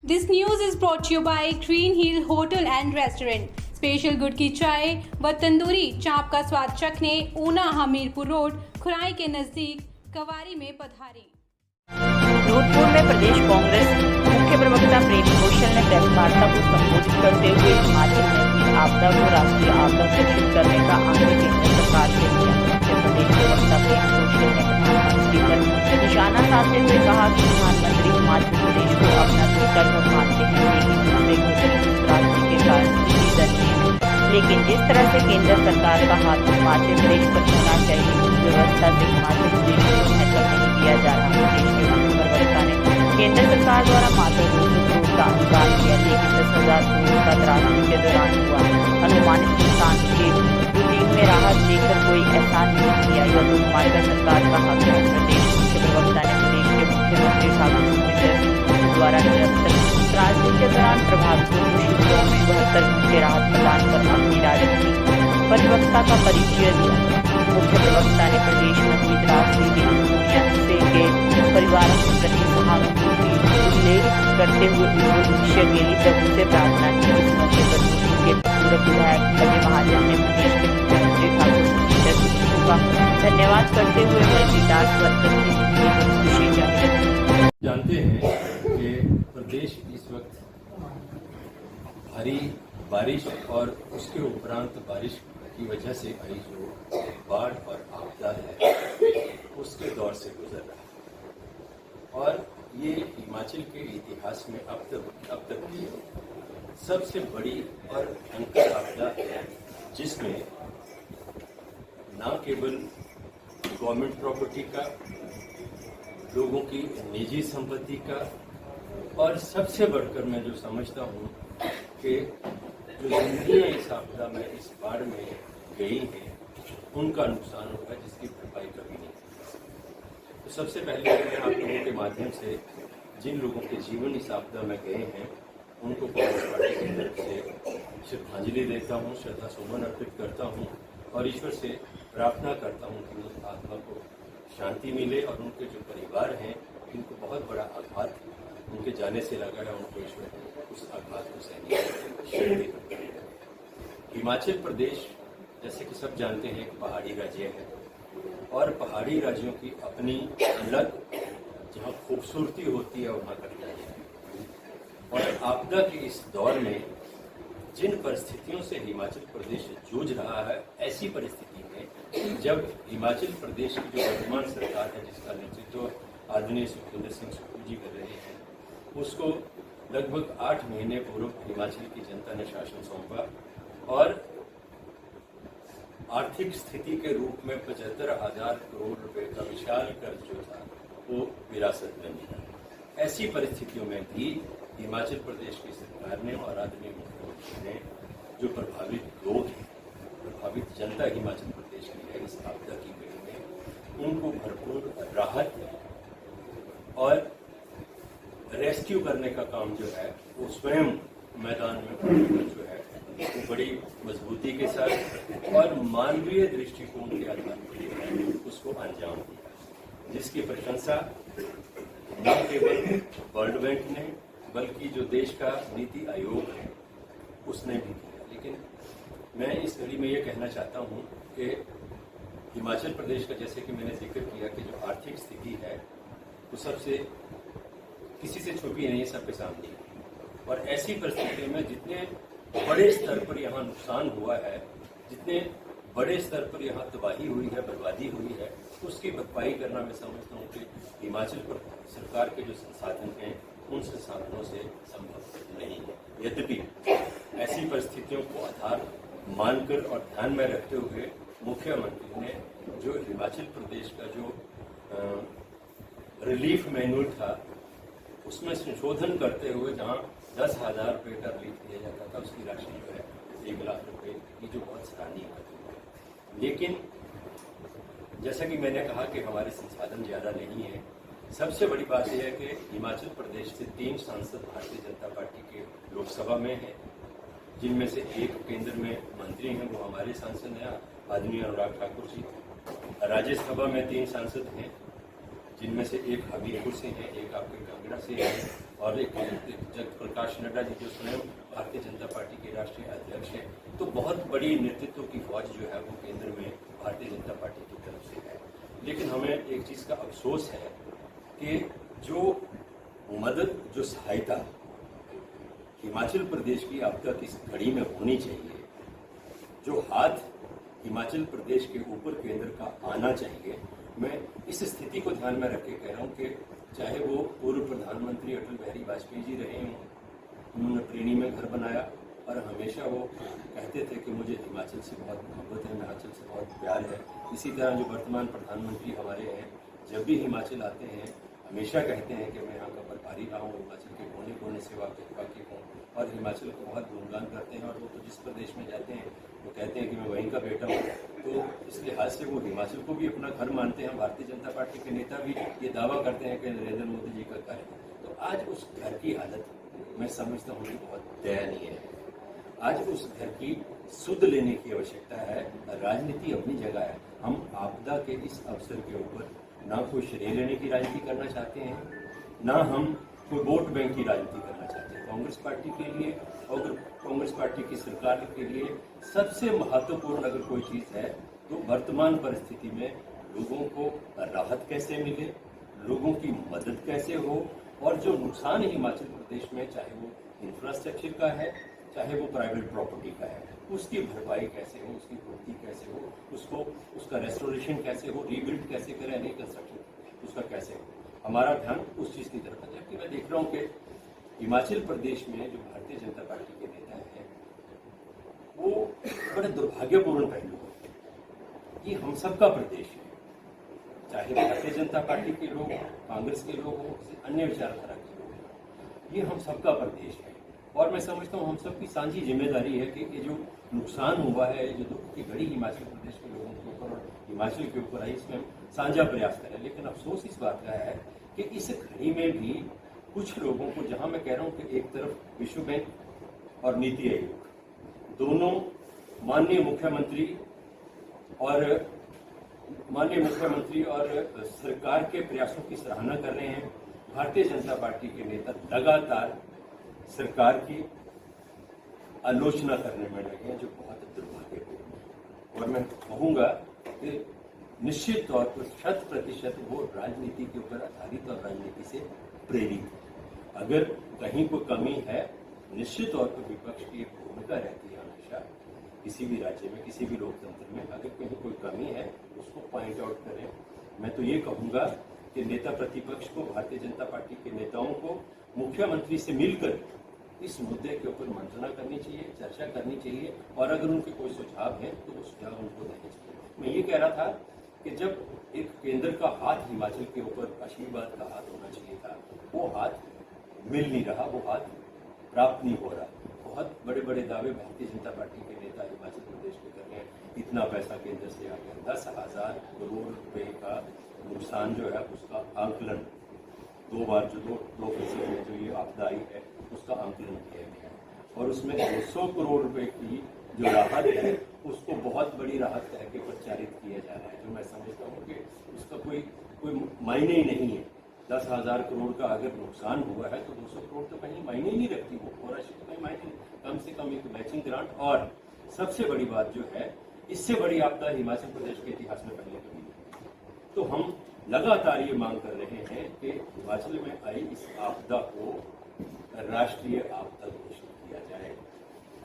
This news is brought to you by Green Hill Hotel and Restaurant. Special गुड़ की चाय व तंदूरी चाप का स्वाद चखने ऊना हमीरपुर रोड खुराई के नजदीक कवारी में पधारें। जोधपुर में प्रदेश कांग्रेस मुख्य प्रवक्ता प्रेम घोषल ने प्रेस वार्ता को संबोधित करते हुए हिमाचल में हुई आपदा को राष्ट्रीय आपदा घोषित करने का आग्रह केंद्र सरकार से किया। मुख्य प्रदेश प्रवक्ता प्रेम घोषल ने प्रधानमंत्री पर निशाना साधते हुए कहा कि प्रधानमंत्री हिमाचल प्रदेश को अपना दूसरा घर मानते हैं, लेकिन दूसरे घर की राजनीति के कारण स्थिति दयनीय है। लेकिन जिस तरह से केंद्र सरकार का हाथ हिमाचल प्रदेश पर होना चाहिए, उस व्यवस्था से हिमाचल प्रदेश को महत्व नहीं दिया जा रहा। प्रदेश के मुख्य प्रवक्ता ने केंद्र सरकार द्वारा मात्र 200 करोड़ का अनुदान दिया, लेकिन 10,000 करोड़ का त्रासदी के दौरान हुआ अनुमानित नुकसान के रूटीन में राहत देकर कोई एहसान नहीं किया। यह तो हिमाचल सरकार का हक है। प्रदेश मुख्य प्रवक्ता ने प्रदेश के मुख्यमंत्री ठाकुर सुखविंदर सिंह द्वारा निरंतर त्रासदी के दौरान प्रभावितों को शिविरों में 72 घंटे राहत प्रदान कर अपनी राजनीतिक परिपक्वता का परिचय दिया। मुख्य प्रवक्ता ने प्रदेश में हुई त्रासदी से के परिवारों के प्रति सहानुभूति उल्लेख करते हुए भविष्य के लिए प्रभु से प्रार्थना की। इस मौके पर के पूर्व विधायक अजय महाजन ने प्रदेश के मुख्यमंत्री ठाकुर सुखविंदर सिंह का धन्यवाद करते हुए मल्टीटास्क वर्कर की जिंदगी में खुशी जाहिर की। जानते हैं कि प्रदेश इस वक्त भारी बारिश और उसके उपरांत बारिश की वजह से आई जो बाढ़ और आपदा है उसके दौर से गुजर रहा है। और ये हिमाचल के इतिहास में अब तक की सबसे बड़ी और भयंकर आपदा है, जिसमें न केवल गवर्नमेंट प्रॉपर्टी का, लोगों की निजी संपत्ति का, और सबसे बढ़कर मैं जो समझता हूँ कि जो जिंदगियाँ इस आपदा में, इस बाढ़ में गई हैं, उनका नुकसान होगा जिसकी भरपाई कभी नहीं। तो सबसे पहले मैं आप लोगों के माध्यम से जिन लोगों के जीवन इस आपदा में गए हैं उनको कांग्रेस पार्टी की तरफ से श्रद्धांजलि देता हूँ, श्रद्धा सुमन अर्पित करता हूँ और ईश्वर से प्रार्थना करता हूँ कि उस आत्मा को शांति मिले और उनके जो परिवार हैं जिनको बहुत बड़ा आघात उनके जाने से लगा है, उनको ईश्वर उस आघात को सहने की शक्ति दें। हिमाचल प्रदेश जैसे कि सब जानते हैं एक पहाड़ी राज्य है और पहाड़ी राज्यों की अपनी अलग जहाँ खूबसूरती होती है वहाँ करता है। और आपदा के इस दौर में जिन परिस्थितियों से हिमाचल प्रदेश जूझ रहा है, ऐसी परिस्थिति में जब हिमाचल प्रदेश की जो वर्तमान सरकार है जिसका नेतृत्व आदरणीय सुखविंदर सिंह सुक्खू जी कर रहे हैं, उसको लगभग 8 महीने पूर्व हिमाचल की जनता ने शासन सौंपा और आर्थिक स्थिति के रूप में 75,000 करोड़ रुपए का विशाल कर्ज जो था वो विरासत में मिला। ऐसी परिस्थितियों में भी हिमाचल प्रदेश की सरकार ने और आदरणीय मुख्यमंत्री ने जो प्रभावित लोग हैं, प्रभावित जनता हिमाचल प्रदेश की है इस आपदा की घड़ी में, उनको भरपूर राहत और रेस्क्यू करने का काम जो है वो स्वयं मैदान में जो है वो बड़ी मजबूती के साथ और मानवीय दृष्टिकोण के आधार पर उसको अंजाम दिया, जिसकी प्रशंसा न केवल वर्ल्ड बैंक ने बल्कि जो देश का नीति आयोग है उसने भी किया। लेकिन मैं इस घड़ी में ये कहना चाहता हूँ कि हिमाचल प्रदेश का, जैसे कि मैंने जिक्र किया कि जो आर्थिक स्थिति है वो सबसे किसी से छुपी नहीं, सबके सामने है। और ऐसी परिस्थितियों में जितने बड़े स्तर पर यहाँ नुकसान हुआ है, जितने बड़े स्तर पर यहाँ तबाही हुई है, बर्बादी हुई है, उसकी भरपाई करना मैं समझता हूँ कि हिमाचल सरकार के जो संसाधन हैं उन संसाधनों से संभव नहीं है। यद्यपि ऐसी परिस्थितियों को आधार मानकर और ध्यान में रखते हुए मुख्यमंत्री ने जो हिमाचल प्रदेश का जो रिलीफ मैनुअल था उसमें संशोधन करते हुए जहाँ 10,000 रुपये का रिलीफ दिया जाता था, उसकी राशि जो है 1 लाख रुपये की, जो बहुत सराहनीय कदम है। लेकिन जैसा कि मैंने कहा कि हमारे संसाधन ज़्यादा नहीं है। सबसे बड़ी बात यह है कि हिमाचल प्रदेश से 3 सांसद भारतीय जनता पार्टी के लोकसभा में हैं, जिनमें से एक केंद्र में मंत्री हैं, वो हमारे सांसद हैं आदरणीय अनुराग ठाकुर जी। राज्यसभा में 3 सांसद हैं, जिनमें से एक हमीरपुर से हैं, एक आपके कांगड़ा से हैं और एक जगत प्रकाश नड्डा जी जो स्वयं भारतीय जनता पार्टी के राष्ट्रीय अध्यक्ष हैं, तो बहुत बड़ी नेतृत्व की फौज जो है वो केंद्र में भारतीय जनता पार्टी की तरफ से है। लेकिन हमें एक चीज़ का अफसोस है कि जो मदद, जो सहायता हिमाचल प्रदेश की आपदा की इस घड़ी में होनी चाहिए, जो हाथ हिमाचल प्रदेश के ऊपर केंद्र का आना चाहिए, मैं इस स्थिति को ध्यान में रख के कह रहा हूँ कि चाहे वो पूर्व प्रधानमंत्री अटल बिहारी वाजपेयी जी रहे हों, उन्होंने प्रेणी में घर बनाया और हमेशा वो कहते थे कि मुझे हिमाचल से बहुत मोहब्बत है, हिमाचल से बहुत प्यार है। इसी तरह जो वर्तमान प्रधानमंत्री हमारे हैं, जब भी हिमाचल आते हैं हमेशा कहते हैं कि मैं यहाँ का प्रभारी रहा हूँ, हिमाचल के कोने कोने से वाकिफ हूँ और हिमाचल को बहुत गुणगान करते हैं। और वो तो जिस प्रदेश में जाते हैं वो कहते हैं कि मैं वहीं का बेटा हूँ। तो इस लिहाज से वो हिमाचल को भी अपना घर मानते हैं। भारतीय जनता पार्टी के नेता भी ये दावा करते हैं कि नरेंद्र मोदी जी का घर है। तो आज उस घर की हालत मैं समझता हूँ कि बहुत दयनीय है। आज उस घर की सुध लेने की आवश्यकता है। राजनीति अपनी जगह है। हम आपदा के इस अवसर के ऊपर ना कोई श्रेय लेने की राजनीति करना चाहते हैं, ना हम कोई वोट बैंक की राजनीति करना चाहते हैं। कांग्रेस पार्टी के लिए और कांग्रेस पार्टी की सरकार के लिए सबसे महत्वपूर्ण अगर कोई चीज़ है तो वर्तमान परिस्थिति में लोगों को राहत कैसे मिले, लोगों की मदद कैसे हो, और जो नुकसान हिमाचल प्रदेश में चाहे वो इंफ्रास्ट्रक्चर का है, चाहे वो प्राइवेट प्रॉपर्टी का है, उसकी भरपाई कैसे हो, उसकी पूर्ति कैसे हो, उसका रेस्टोरेशन कैसे हो, रीबिल्ड कैसे करें, रिकंस्ट्रक्शन उसका कैसे हो, हमारा ध्यान उस चीज़ की तरफ है। जबकि मैं देख रहा हूँ कि हिमाचल प्रदेश में जो भारतीय जनता पार्टी के नेता हैं वो बड़े दुर्भाग्यपूर्ण पहलू है। ये हम सबका प्रदेश है, चाहे भारतीय जनता पार्टी के लोग, कांग्रेस के लोग हों, किसी अन्य विचारधारा के लोग हों, ये हम सबका प्रदेश है। और मैं समझता हूँ हम सबकी साझी जिम्मेदारी है कि ये जो नुकसान हुआ है, जो दुख की घड़ी हिमाचल प्रदेश के लोगों के ऊपर और हिमाचल के ऊपर आई, इसमें हम साझा प्रयास करें। लेकिन अफसोस इस बात का है कि इस घड़ी में भी कुछ लोगों को, जहां मैं कह रहा हूं कि एक तरफ विश्व बैंक और नीति आयोग दोनों माननीय मुख्यमंत्री और सरकार के प्रयासों की सराहना कर रहे हैं, भारतीय जनता पार्टी के नेता लगातार सरकार की आलोचना करने में लगे हैं, जो बहुत दुर्भाग्यपूर्ण है। और मैं कहूँगा कि निश्चित तौर पर 100% वो राजनीति के ऊपर आधारित और राजनीति से प्रेरित है। अगर कहीं कोई कमी है, निश्चित तौर पर विपक्ष की एक भूमिका रहती है हमेशा किसी भी राज्य में, किसी भी लोकतंत्र में। अगर कहीं कोई कमी है उसको पॉइंट आउट करें। मैं तो ये कहूँगा कि नेता प्रतिपक्ष को, भारतीय जनता पार्टी के नेताओं को मुख्यमंत्री से मिलकर इस मुद्दे के ऊपर मंत्रणा करनी चाहिए, चर्चा करनी चाहिए, और अगर उनके कोई सुझाव है तो वो सुझाव उनको देने चाहिए। मैं ये कह रहा था कि जब एक केंद्र का हाथ हिमाचल के ऊपर आशीर्वाद का हाथ होना चाहिए था, वो हाथ मिल नहीं रहा, वो हाथ प्राप्त नहीं हो रहा। बहुत बड़े बड़े दावे भारतीय जनता पार्टी के नेता हिमाचल प्रदेश में कर रहे हैं, इतना पैसा केंद्र से आ गया, 10,000 करोड़ रुपए का नुकसान जो है उसका आंकलन 2 बार जो दो फीसद में जो ये आपदा आई है उसका आंकलन किया गया है, और उसमें 200 करोड़ रुपए की जो राहत है उसको बहुत बड़ी राहत कह के प्रचारित किया जा रहा है, जो मैं समझता हूँ कि उसका कोई मायने ही नहीं है। 10,000 करोड़ का अगर नुकसान हुआ है तो 200 करोड़ तो कहीं मायने ही नहीं रखती, वो राशि तो कहीं मायने नहीं, कम से कम एक मैचिंग ग्रांट। और सबसे बड़ी बात जो है, इससे बड़ी आपदा हिमाचल प्रदेश के इतिहास में पहले कभी नहीं। तो हम लगातार ये मांग कर रहे हैं कि हिमाचल में आई इस आपदा को राष्ट्रीय आपदा घोषित किया जाए,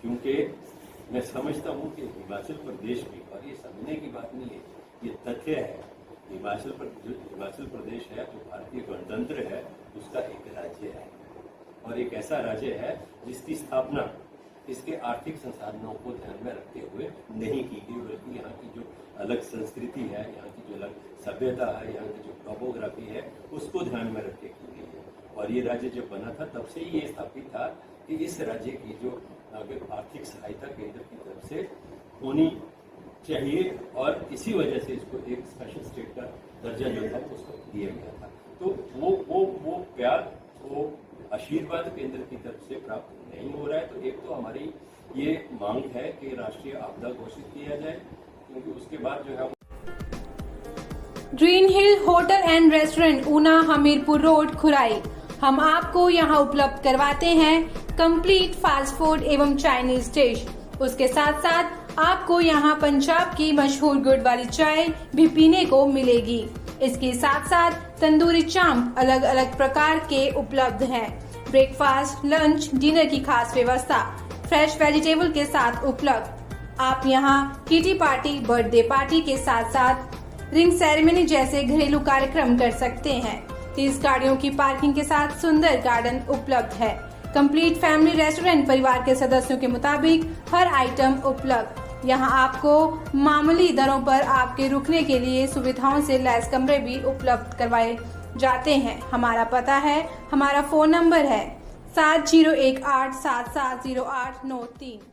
क्योंकि मैं समझता हूँ कि हिमाचल प्रदेश भी, और ये समझने की बात नहीं है, ये तथ्य है, हिमाचल प्रदेश है जो भारतीय गणतंत्र है उसका एक राज्य है, और एक ऐसा राज्य है जिसकी स्थापना इसके आर्थिक संसाधनों को ध्यान में रखते हुए नहीं की गई, बल्कि यहाँ की जो अलग संस्कृति है, यहाँ की जो अलग सभ्यता है, यहाँ की जो टोपोग्राफी है, उसको ध्यान में रख के की गई है। और ये राज्य जब बना था तब से ही ये स्थापित था कि इस राज्य की जो आर्थिक सहायता केंद्र की तरफ से होनी चाहिए, और इसी वजह से इसको एक स्पेशल स्टेट का दर्जा जो था उसको दिया गया था। तो वो प्यार, वो आशीर्वाद केंद्र की तरफ से प्राप्त नहीं हो रहा है। तो एक तो हमारी ये मांग है कि राष्ट्रीय आपदा घोषित किया जाए, क्योंकि उसके बाद जो है Green Hill hotel and restaurant, Una, Hamirpur road, खुराई। हम आपको यहाँ उपलब्ध करवाते हैं कंप्लीट फास्ट फूड एवं चाइनीज डिश। उसके साथ साथ आपको यहाँ पंजाब की मशहूर गुड़ वाली चाय भी पीने को मिलेगी। इसके साथ साथ तंदूरी चांप अलग अलग प्रकार के उपलब्ध हैं। ब्रेकफास्ट, लंच, डिनर की खास व्यवस्था फ्रेश वेजिटेबल के साथ उपलब्ध। आप यहाँ किटी पार्टी, बर्थडे पार्टी के साथ साथ रिंग सेरेमनी जैसे घरेलू कार्यक्रम कर सकते हैं। 30 गाड़ियों की पार्किंग के साथ सुंदर गार्डन उपलब्ध है। कंप्लीट फैमिली रेस्टोरेंट, परिवार के सदस्यों के मुताबिक हर आइटम उपलब्ध। यहाँ आपको मामूली दरों पर आपके रुकने के लिए सुविधाओं से लैस कमरे भी उपलब्ध करवाए जाते हैं। हमारा पता है, हमारा फोन नंबर है 7018770893।